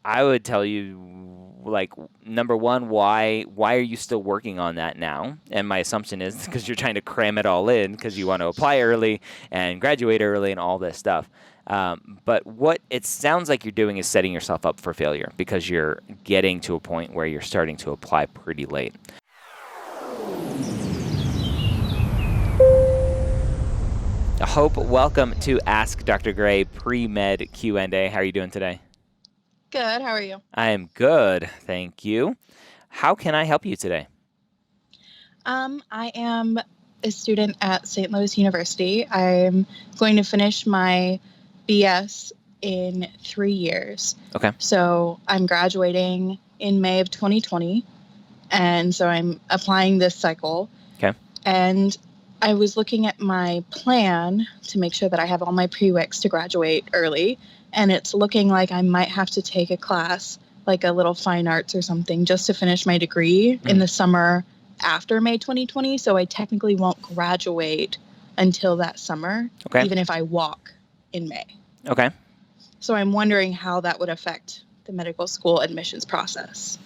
I would tell you, like, number one, why are you still working on that now? And my assumption is because you're trying to cram it all in because you want to apply early and graduate early and all this stuff. But what it sounds like you're doing is setting yourself up for failure because you're getting to a point where you're starting to apply pretty late. Hope, welcome to Ask Dr. Gray Pre-Med Q&A. How are you doing today? Good. How are you? I am good, thank you. How can I help you today? I am a student at St. Louis University. I'm going to finish my BS in 3 years. Okay. So I'm graduating in May of 2020, and so I'm applying this cycle. Okay. And I was looking at my plan to make sure that I have all my prereqs to graduate early, and it's looking like I might have to take a class, like a little fine arts or something, just to finish my degree in the summer after May 2020. So I technically won't graduate until that summer, even if I walk in May. Okay. So I'm wondering how that would affect the medical school admissions process.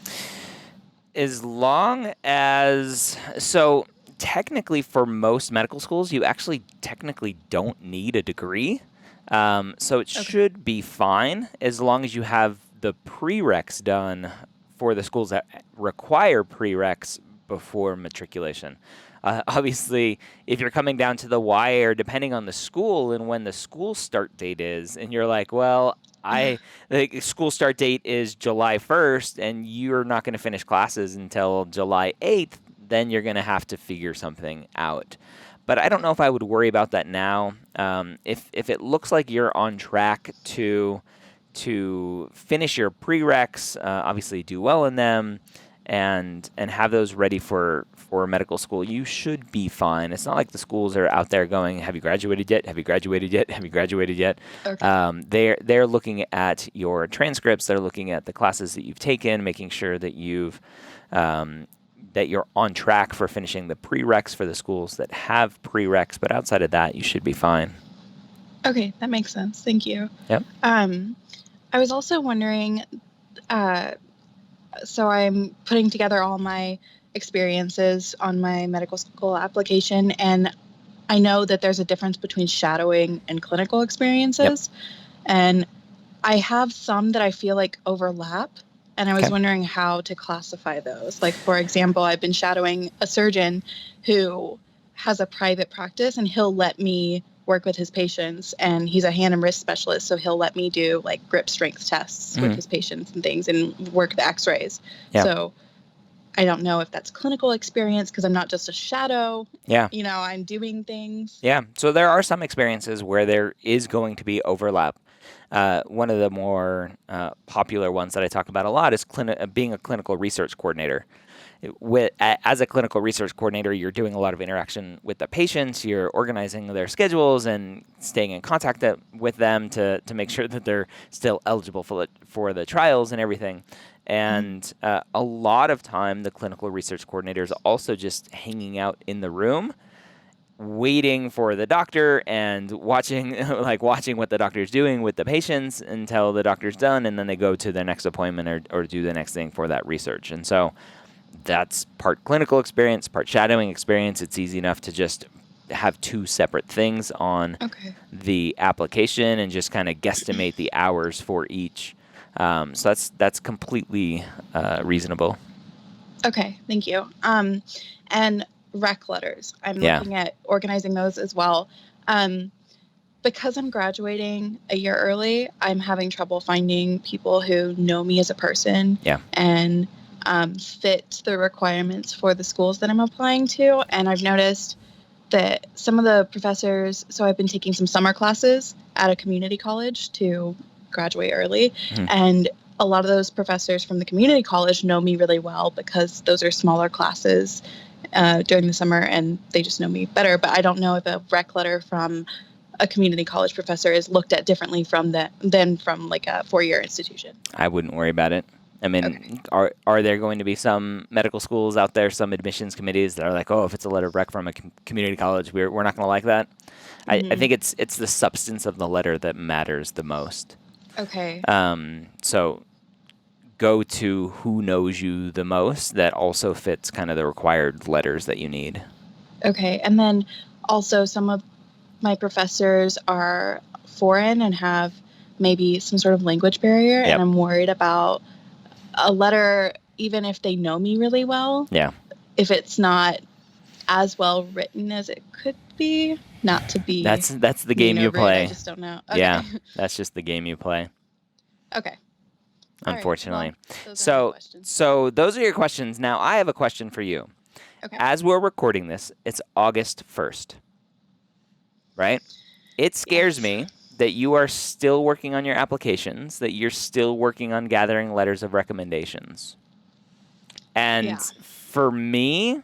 As long as, so technically for most medical schools, you actually technically don't need a degree. So it should be fine as long as you have the prereqs done for the schools that require prereqs before matriculation. Obviously, if you're coming down to the wire, depending on the school and when the school start date is, and you're like, well, the school start date is July 1st, and you're not going to finish classes until July 8th, then you're going to have to figure something out. But I don't know if I would worry about that now. If it looks like you're on track to finish your prereqs, obviously do well in them, and have those ready for medical school, you should be fine. It's not like the schools are out there going, "Have you graduated yet? Have you graduated yet? Have you graduated yet?" Okay. They're looking at your transcripts. They're looking at the classes that you've taken, making sure that that you're on track for finishing the prereqs for the schools that have prereqs. But outside of that, you should be fine. Okay, that makes sense. Thank you. Yep. I was also wondering, so I'm putting together all my experiences on my medical school application, and I know that there's a difference between shadowing and clinical experiences. Yep. And I have some that I feel like overlap, and I was wondering how to classify those. Like, for example, I've been shadowing a surgeon who has a private practice, and he'll let me work with his patients, and he's a hand and wrist specialist, so he'll let me do like grip strength tests with his patients and things and work the x-rays. Yeah. So I don't know if that's clinical experience because I'm not just a shadow. Yeah. You know, I'm doing things. Yeah. So there are some experiences where there is going to be overlap. One of the more popular ones that I talk about a lot is being a clinical research coordinator. As a clinical research coordinator, you're doing a lot of interaction with the patients. You're organizing their schedules and staying in contact with them to make sure that they're still eligible for the trials and everything. And a lot of time, the clinical research coordinator is also just hanging out in the room, waiting for the doctor and watching what the doctor's doing with the patients until the doctor's done, and then they go to their next appointment or do the next thing for that research. And so that's part clinical experience, part shadowing experience. It's easy enough to just have two separate things on the application and just kind of guesstimate the hours for each. So that's completely reasonable. Okay, thank you. And rec letters. I'm looking at organizing those as well. Because I'm graduating a year early, I'm having trouble finding people who know me as a person and fit the requirements for the schools that I'm applying to. And I've noticed that some of the professors, so I've been taking some summer classes at a community college to graduate early. And a lot of those professors from the community college know me really well because those are smaller classes during the summer and they just know me better. But I don't know if a rec letter from a community college professor is looked at differently than from like a 4-year institution. I wouldn't worry about it. I mean, are there going to be some medical schools out there, some admissions committees that are like, oh, if it's a letter of rec from a community college, we're not going to like that? I think it's the substance of the letter that matters the most. Okay. So go to who knows you the most that also fits kind of the required letters that you need. Okay. And then also some of my professors are foreign and have maybe some sort of language barrier. Yep. And I'm worried about a letter, even if they know me really well. Yeah. If it's not as well written as it could be, not to be. That's the game you play. I just don't know. Okay. Yeah. That's just the game you play. Okay. Unfortunately. Right. Well, so those are your questions. Now I have a question for you. Okay. As we're recording this, it's August 1st. Right? It scares me that you are still working on your applications, that you're still working on gathering letters of recommendations. And for me,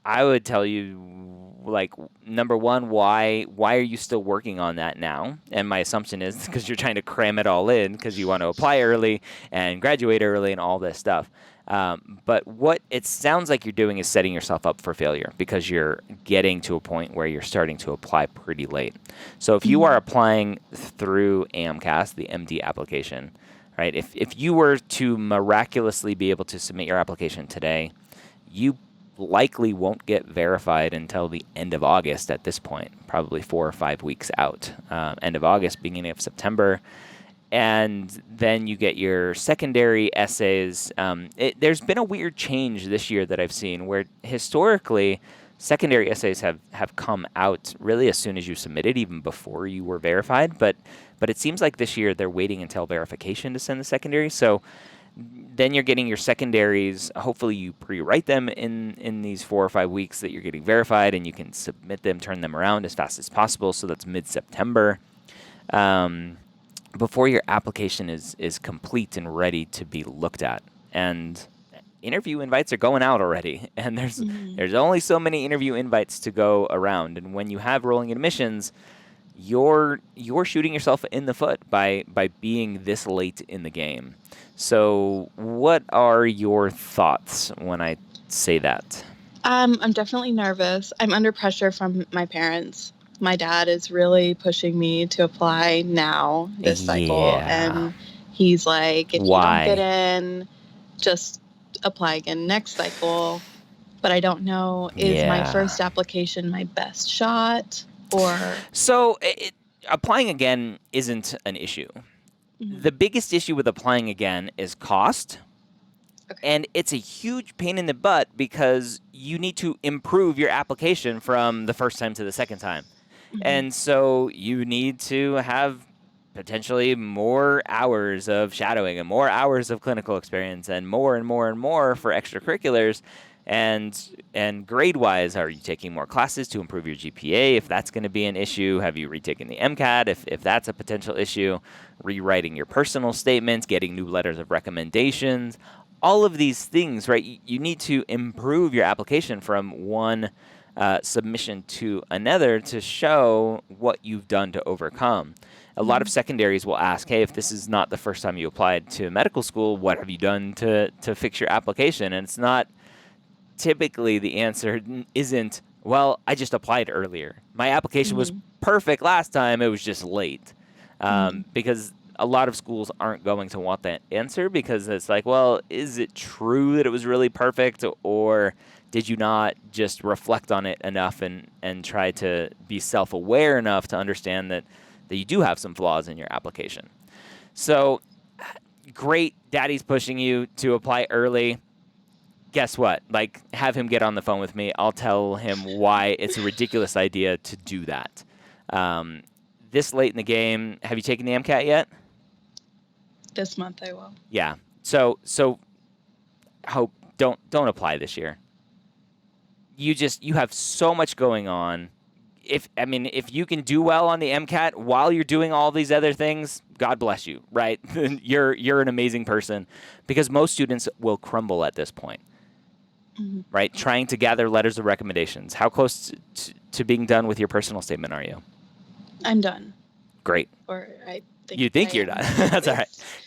I would tell you, like, number one, why are you still working on that now? And my assumption is because you're trying to cram it all in because you want to apply early and graduate early and all this stuff. But what it sounds like you're doing is setting yourself up for failure because you're getting to a point where you're starting to apply pretty late. So if you are applying through AMCAS, the MD application, right? If you were to miraculously be able to submit your application today, you likely won't get verified until the end of August at this point, probably 4 or 5 weeks out. End of August, beginning of September. And then you get your secondary essays. There's been a weird change this year that I've seen where historically secondary essays have come out really as soon as you submitted, even before you were verified. But it seems like this year they're waiting until verification to send the secondary. So then you're getting your secondaries. Hopefully you pre-write them in these 4 or 5 weeks that you're getting verified, and you can submit them, turn them around as fast as possible. So that's mid-September. Before your application is complete and ready to be looked at. And interview invites are going out already. And there's only so many interview invites to go around. And when you have rolling admissions, you're shooting yourself in the foot by being this late in the game. So what are your thoughts when I say that? I'm definitely nervous. I'm under pressure from my parents. My dad is really pushing me to apply now this cycle. And he's like, if you don't get in, just apply again next cycle. But I don't know, is my first application my best shot? Or So applying again isn't an issue. The biggest issue with applying again is cost. And it's a huge pain in the butt because you need to improve your application from the first time to the second time. And so you need to have potentially more hours of shadowing and more hours of clinical experience and more and more and more for extracurriculars. And grade-wise, are you taking more classes to improve your GPA? If that's going to be an issue, have you retaken the MCAT? If that's a potential issue, rewriting your personal statements, getting new letters of recommendations, all of these things, right? You need to improve your application from one submission to another to show what you've done to overcome. A lot of secondaries will ask, hey, if this is not the first time you applied to medical school, what have you done to fix your application? And it's not typically the answer isn't, well, I just applied earlier. My application was perfect last time. It was just late. Because a lot of schools aren't going to want that answer because it's like, well, is it true that it was really perfect, or did you not just reflect on it enough and try to be self-aware enough to understand that you do have some flaws in your application? So great, daddy's pushing you to apply early. Guess what? Like, have him get on the phone with me. I'll tell him why it's a ridiculous idea to do that. This late in the game, have you taken the MCAT yet? This month I will. Yeah. So hope don't apply this year. You have so much going on. If you can do well on the MCAT while you're doing all these other things, God bless you, right? You're an amazing person, because most students will crumble at this point. Right? Trying to gather letters of recommendations. How close to being done with your personal statement are you? I'm done. Great. Or I think you think you're done. That's all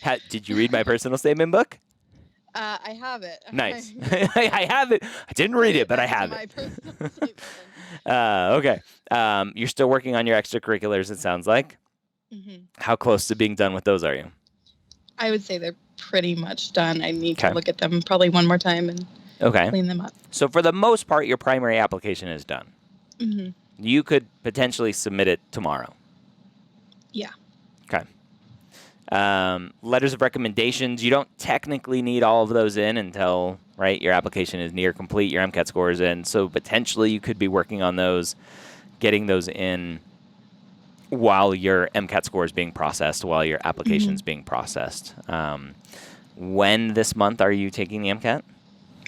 right. Did you read my personal statement book? I have it. Nice. I have it. I didn't read it, but I have my it. personal statement. Okay. You're still working on your extracurriculars, it sounds like. How close to being done with those are you? I would say they're pretty much done. I need to look at them probably one more time and clean them up. So for the most part, your primary application is done. Mm-hmm. You could potentially submit it tomorrow. Yeah. Okay. Letters of recommendations, you don't technically need all of those in until, right, your application is near complete, your MCAT score is in. So potentially you could be working on those, getting those in while your MCAT score is being processed, while your application is being processed. When this month are you taking the MCAT?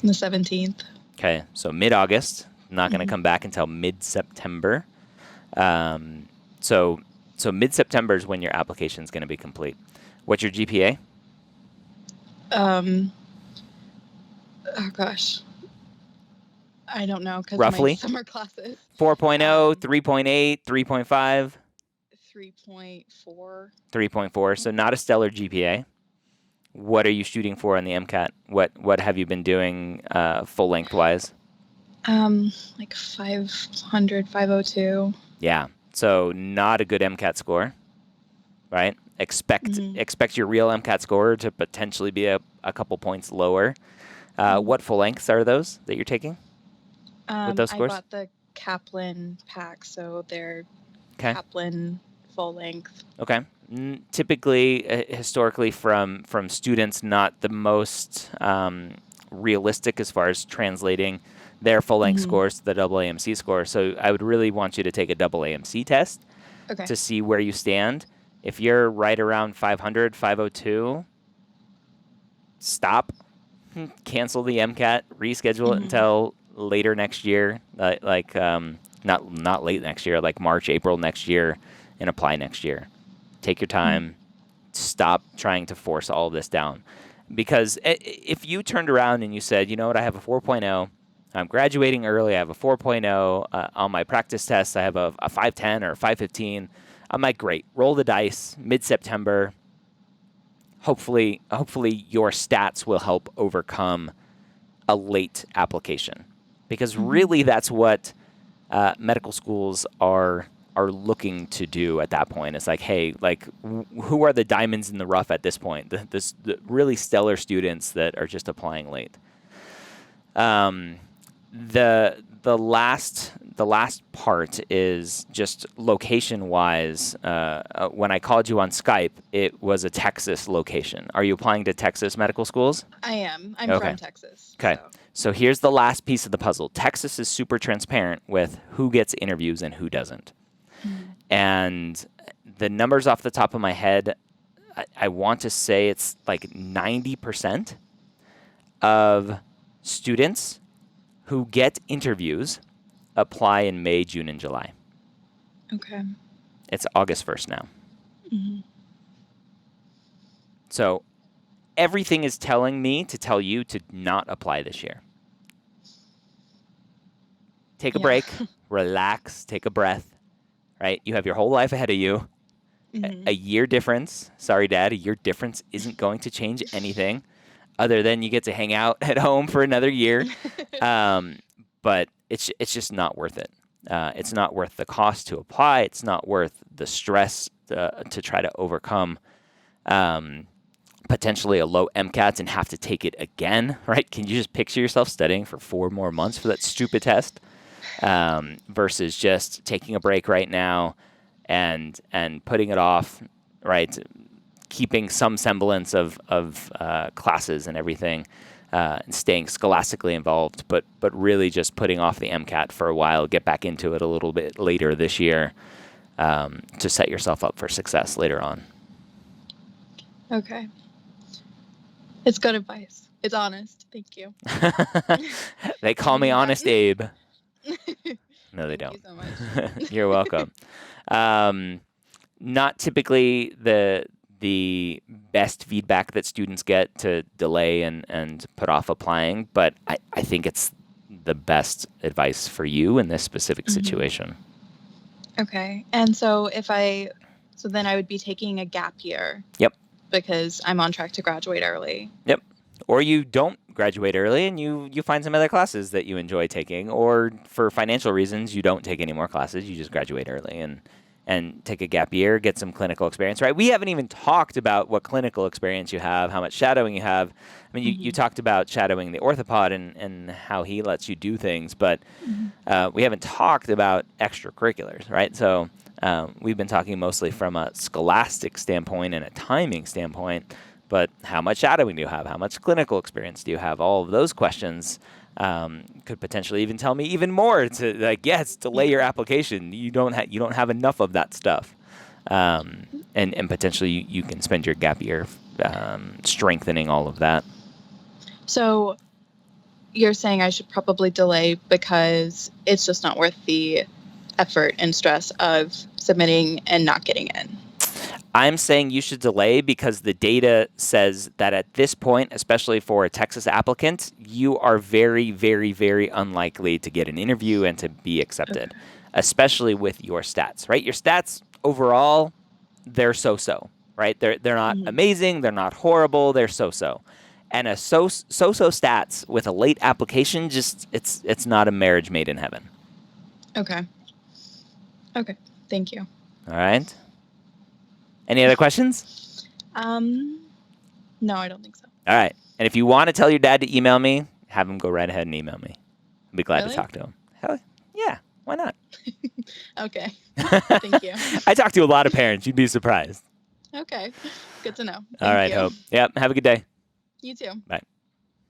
The 17th. Okay, so mid-August. Not going to come back until mid-September. So mid-September is when your application is going to be complete. What's your GPA? Oh gosh, I don't know because roughly my summer classes. 4.0, 3.8, 3.5. 3.4. 3.4. So not a stellar GPA. What are you shooting for on the MCAT? What have you been doing full length wise? Like 500, 502. Yeah. So not a good MCAT score, right? Expect your real MCAT score to potentially be a couple points lower. What full lengths are those that you're taking with those scores? I bought the Kaplan pack, so they're Kaplan full length. Okay. Typically, historically, from students, not the most realistic as far as translating their full-length scores to the AAMC score. So I would really want you to take a AAMC test to see where you stand. If you're right around 500, 502, stop, cancel the MCAT, reschedule it until later next year, not late next year, like March, April next year, and apply next year. Take your time. Stop trying to force all of this down. Because if you turned around and you said, you know what, I have a 4.0, I'm graduating early, I have a 4.0, on my practice tests, I have a 510 or a 515, I'm like, great, roll the dice, mid-September. Hopefully your stats will help overcome a late application. Because really that's what medical schools are looking to do at that point. It's like, hey, like, who are the diamonds in the rough at this point? The really stellar students that are just applying late. The last part is just location wise. When I called you on Skype, it was a Texas location. Are you applying to Texas medical schools? I am. I'm from Texas. Okay. So here's the last piece of the puzzle. Texas is super transparent with who gets interviews and who doesn't. And the numbers off the top of my head, I want to say it's like 90% of students who get interviews apply in May, June, and July. Okay. It's August 1st now. So everything is telling me to tell you to not apply this year. Take a break, relax, take a breath, right? You have your whole life ahead of you. A year difference. Sorry, Dad, a year difference isn't going to change anything other than you get to hang out at home for another year. But it's just not worth it. It's not worth the cost to apply. It's not worth the stress to try to overcome potentially a low MCAT and have to take it again, right? Can you just picture yourself studying for 4 more months for that stupid test versus just taking a break right now and putting it off, right? Keeping some semblance of classes and everything, and staying scholastically involved, but really just putting off the MCAT for a while, get back into it a little bit later this year to set yourself up for success later on. Okay. It's good advice. It's honest. Thank you. They call me Honest Abe. No, they don't. Thank you so much. You're welcome. Not typically the best feedback that students get to delay and put off applying, but I think it's the best advice for you in this specific situation. Okay. And so then I would be taking a gap year. Yep. Because I'm on track to graduate early. Yep. Or you don't graduate early and you find some other classes that you enjoy taking, or for financial reasons you don't take any more classes, you just graduate early and and take a gap year, get some clinical experience, right? We haven't even talked about what clinical experience you have, how much shadowing you have. I mean, you talked about shadowing the orthopod and how he lets you do things, but we haven't talked about extracurriculars, right? So we've been talking mostly from a scholastic standpoint and a timing standpoint, but how much shadowing do you have? How much clinical experience do you have? All of those questions could potentially even tell me even more to like, yes, delay your application. You don't have enough of that stuff, and potentially you can spend your gap year strengthening all of that. So you're saying I should probably delay because it's just not worth the effort and stress of submitting and not getting in. I'm saying you should delay because the data says that at this point, especially for a Texas applicant, you are very, very, very unlikely to get an interview and to be accepted, especially with your stats, right? Your stats overall, they're so-so, right? They're not amazing. They're not horrible. They're so-so. And a so-so stats with a late application, just it's not a marriage made in heaven. Okay. Thank you. All right. Any other questions? No, I don't think so. All right. And if you want to tell your dad to email me, have him go right ahead and email me. I'd be glad to talk to him. Hell yeah. Why not? Okay. Thank you. I talk to a lot of parents. You'd be surprised. Okay. Good to know. All right, Hope. Yep. Have a good day. You too. Bye.